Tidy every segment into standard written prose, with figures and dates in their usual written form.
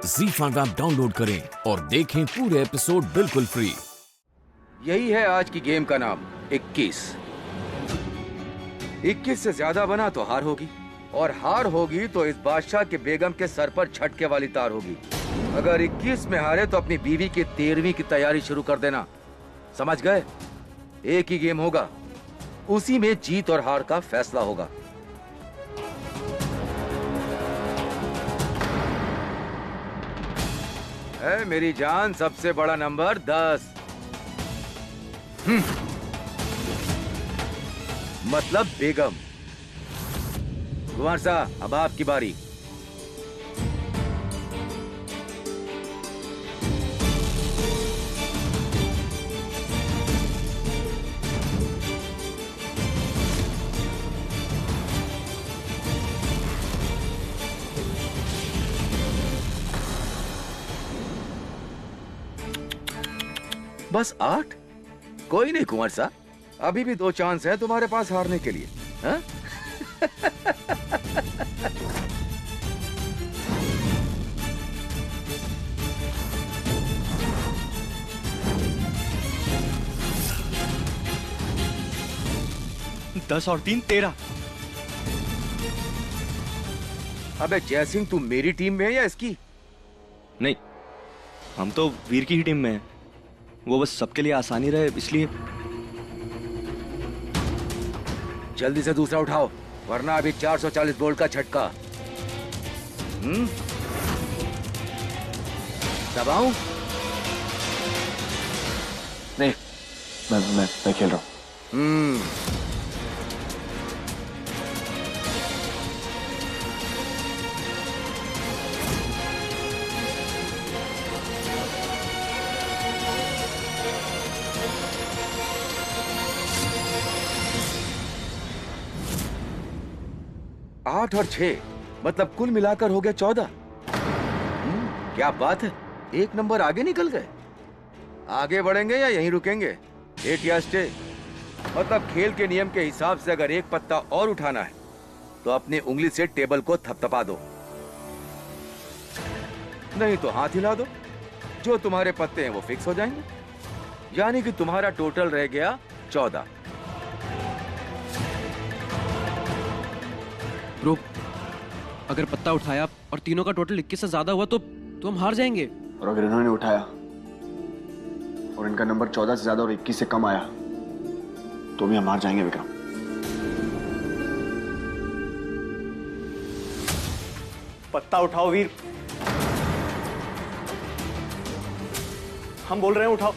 ZEE5 app download करें और देखें पूरे एपिसोड बिल्कुल फ्री। यही है आज की गेम का नाम 21। 21 से ज्यादा बना तो हार होगी, और हार होगी तो इस बादशाह के बेगम के सर पर झटके वाली तार होगी। अगर 21 में हारे तो अपनी बीवी की 13वीं की तैयारी शुरू कर देना, समझ गए? एक ही गेम होगा, उसी में जीत और हार का फैसला होगा। है मेरी जान, सबसे बड़ा नंबर 10। मतलब बेगम। कुमार साहब, अब आपकी बारी। बस 8? कोई नहीं कुंवर साहब, अभी भी 2 चांस है तुम्हारे पास हारने के लिए। हाँ? दस और 3 13। अबे जयसिंह, तू मेरी टीम में है या इसकी? नहीं, हम तो वीर की ही टीम में हैं। वो बस सबके लिए आसानी रहे इसलिए। जल्दी से दूसरा उठाओ, वरना अभी 440 वोल्ट का झटका। दबाऊं? नहीं, मैं खेल रहा हूँ। 8 और 6 मतलब कुल मिलाकर हो गया 14। क्या बात है, एक नंबर आगे निकल गए। आगे बढ़ेंगे या यहीं रुकेंगे? हिट या स्टे? मतलब खेल के नियम के हिसाब से अगर एक पत्ता और उठाना है तो अपनी उंगली से टेबल को थपथपा दो, नहीं तो हाथ हिला दो। जो तुम्हारे पत्ते हैं वो फिक्स हो जाएंगे, यानी कि तुम्हारा टोटल रह गया 14। ब्रो, अगर पत्ता उठाया और तीनों का टोटल 21 से ज्यादा हुआ तो हम हार जाएंगे। और अगर इन्होंने उठाया और इनका नंबर 14 से ज्यादा और 21 से कम आया तो भी हम हार जाएंगे विक्रम। पत्ता उठाओ वीर, हम बोल रहे हैं उठाओ।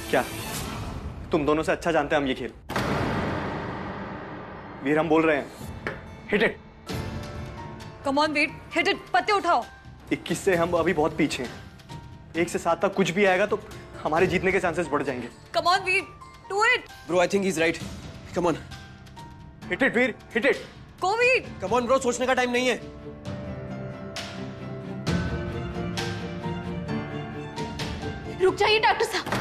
क्या तुम दोनों से अच्छा जानते हैं हम ये खेल? वीर हम बोल रहे हैं, hit it. Come on Veer, hit it, पत्ते उठाओ। 21 से हम अभी बहुत पीछे हैं। 1 से 7 तक कुछ भी आएगा तो हमारे जीतने के चांसेस बढ़ जाएंगे। Come on Veer, do it. Bro, I think he is right. Come on, hit it Veer, hit it. Go Veer. Come on bro, सोचने का टाइम नहीं है। रुक जाइए डॉक्टर साहब।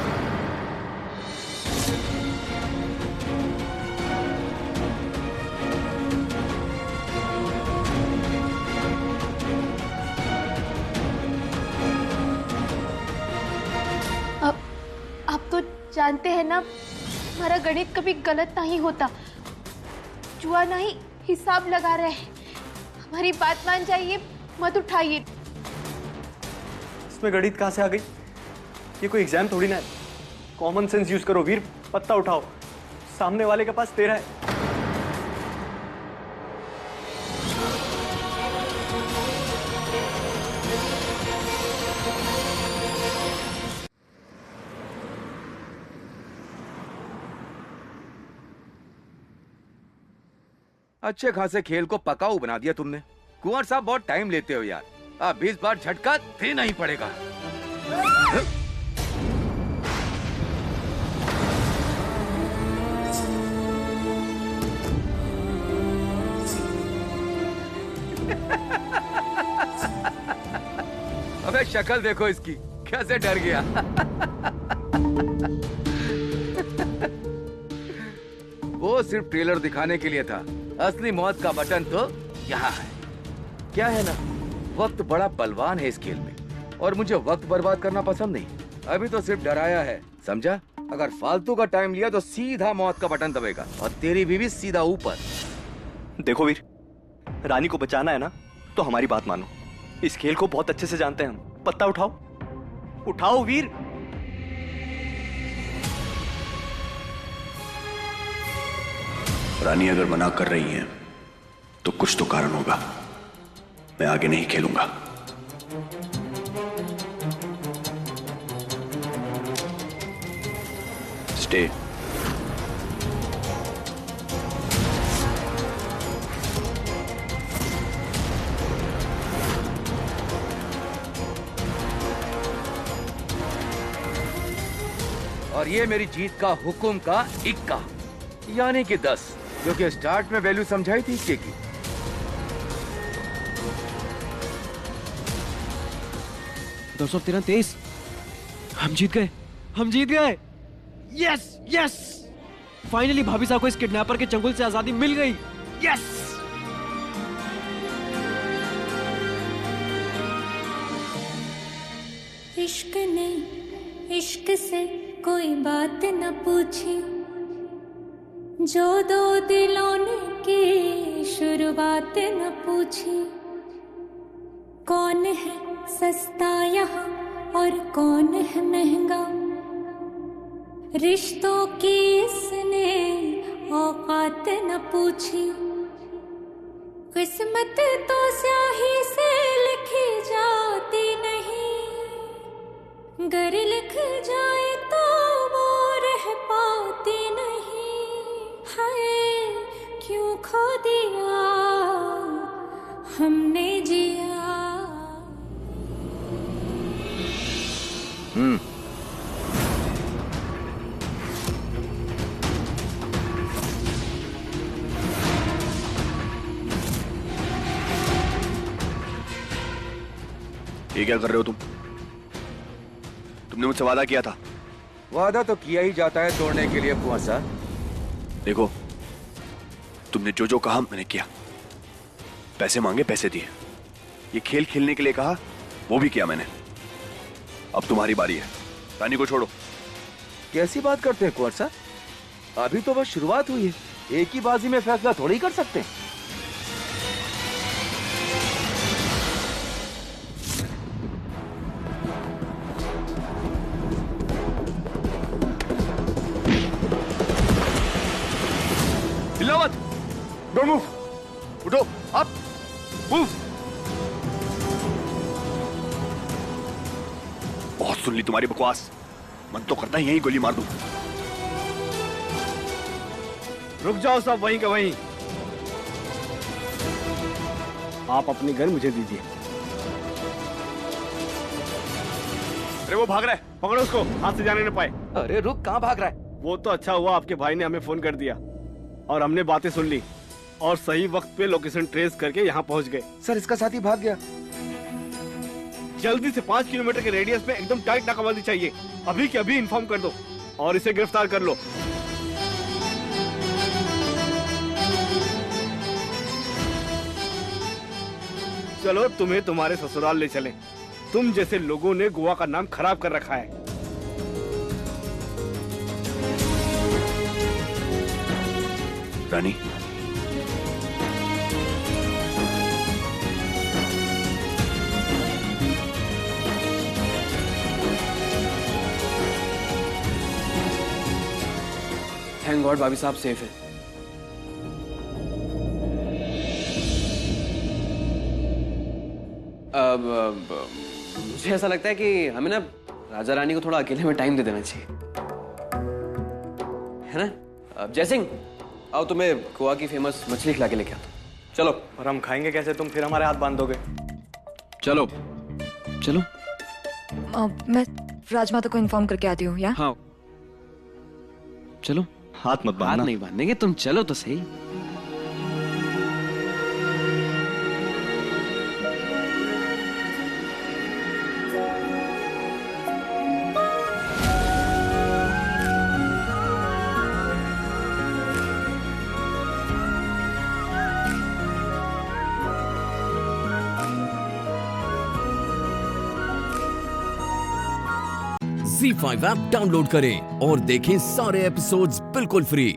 आप तो जानते हैं ना, हमारा गणित कभी गलत नहीं होता। जुआ नहीं, हिसाब लगा रहे हैं। हमारी बात मान जाइए, मत उठाइए। इसमें गणित कहाँ से आ गई? ये कोई एग्जाम थोड़ी ना है। कॉमन सेंस यूज करो वीर, पत्ता उठाओ। सामने वाले के पास 13 है। अच्छे खासे खेल को पकाऊ बना दिया तुमने। कुंवर साहब, बहुत टाइम लेते हो यार। अब 20 बार झटका देना ही पड़ेगा। अबे शक्ल देखो इसकी, कैसे डर गया। वो सिर्फ ट्रेलर दिखाने के लिए था, असली मौत का बटन तो यहाँ है। क्या है ना, वक्त बड़ा बलवान है इस खेल में, और मुझे वक्त बर्बाद करना पसंद नहीं। अभी तो सिर्फ डराया है, समझा? अगर फालतू का टाइम लिया तो सीधा मौत का बटन दबेगा और तेरी बीवी सीधा ऊपर। देखो वीर, रानी को बचाना है ना तो हमारी बात मानो। इस खेल को बहुत अच्छे से जानते हैं हम। पत्ता उठाओ, उठाओ वीर। रानी अगर मना कर रही है तो कुछ तो कारण होगा। मैं आगे नहीं खेलूंगा। स्टे। और ये मेरी जीत का हुक्म का इक्का, यानी कि 10, क्योंकि स्टार्ट में वैल्यू समझाई थी इक्के की। दोस्तों 23, हम जीत गए, हम जीत गए। यस यस, फाइनली भाभी साहब को इस किडनैपर के चंगुल से आजादी मिल गई। यस। इश्क ने इश्क से कोई बात न पूछी, जो दो दिलों ने की शुरुआत न पूछी। कौन है सस्ता यहाँ और कौन है महंगा, रिश्तों की इसने औकात न पूछी। किस्मत तो स्याही से लिखी जाती नहीं, गर लिख जाए तो वो रह पाती नहीं। हाय क्यों खो दिया हमने जिया। ये क्या कर रहे हो तुम? तुमने मुझसे वादा किया था। वादा तो किया ही जाता है तोड़ने के लिए कुआसा। देखो, तुमने जो जो कहा मैंने किया। पैसे मांगे, पैसे दिए। ये खेल खेलने के लिए कहा, वो भी किया मैंने। अब तुम्हारी बारी है। रानी को छोड़ो। कैसी बात करते हैं कुंवर साहब? अभी तो बस शुरुआत हुई है, एक ही बाजी में फैसला थोड़ी कर सकते हैं। हिलो मत, डोंट मूव। उठो, अप, मूव। बहुत सुन ली तुम्हारी बकवास। मन तो करता है यहीं गोली मार दूं। रुक जाओ सब वहीं का वहीं। आप अपनी गन मुझे दीजिए। अरे वो भाग रहा है, पकड़ो उसको, हाथ से जाने न पाए। अरे रुक, कहाँ भाग रहा है? वो तो अच्छा हुआ आपके भाई ने हमें फोन कर दिया और हमने बातें सुन ली और सही वक्त पे लोकेशन ट्रेस करके यहाँ पहुँच गए। सर, इसका साथी भाग गया। जल्दी से 5 किलोमीटर के रेडियस में एकदम टाइट नाकाबंदी चाहिए। अभी के अभी इन्फॉर्म कर दो और इसे गिरफ्तार कर लो। चलो तुम्हें तुम्हारे ससुराल ले चलें। तुम जैसे लोगों ने गोवा का नाम खराब कर रखा है। रानी, थैंक गॉड भाभी साहब सेफ है। अब मुझे ऐसा लगता है कि हमें ना राजा रानी को थोड़ा अकेले में टाइम दे देना चाहिए, है ना? अब जय सिंह, आओ तुम्हें गोवा की फेमस मछली खिला के लेके आता हूं। चलो। और हम खाएंगे कैसे? तुम फिर हमारे हाथ बांध दोगे। चलो चलो। मैं राजमाता को इन्फॉर्म करके आती हूँ। या हाँ चलो। हाथ मत हाथ बांधना। नहीं बांधेंगे, तुम चलो तो सही। ZEE5 ऐप डाउनलोड करें और देखें सारे एपिसोड्स बिल्कुल फ्री।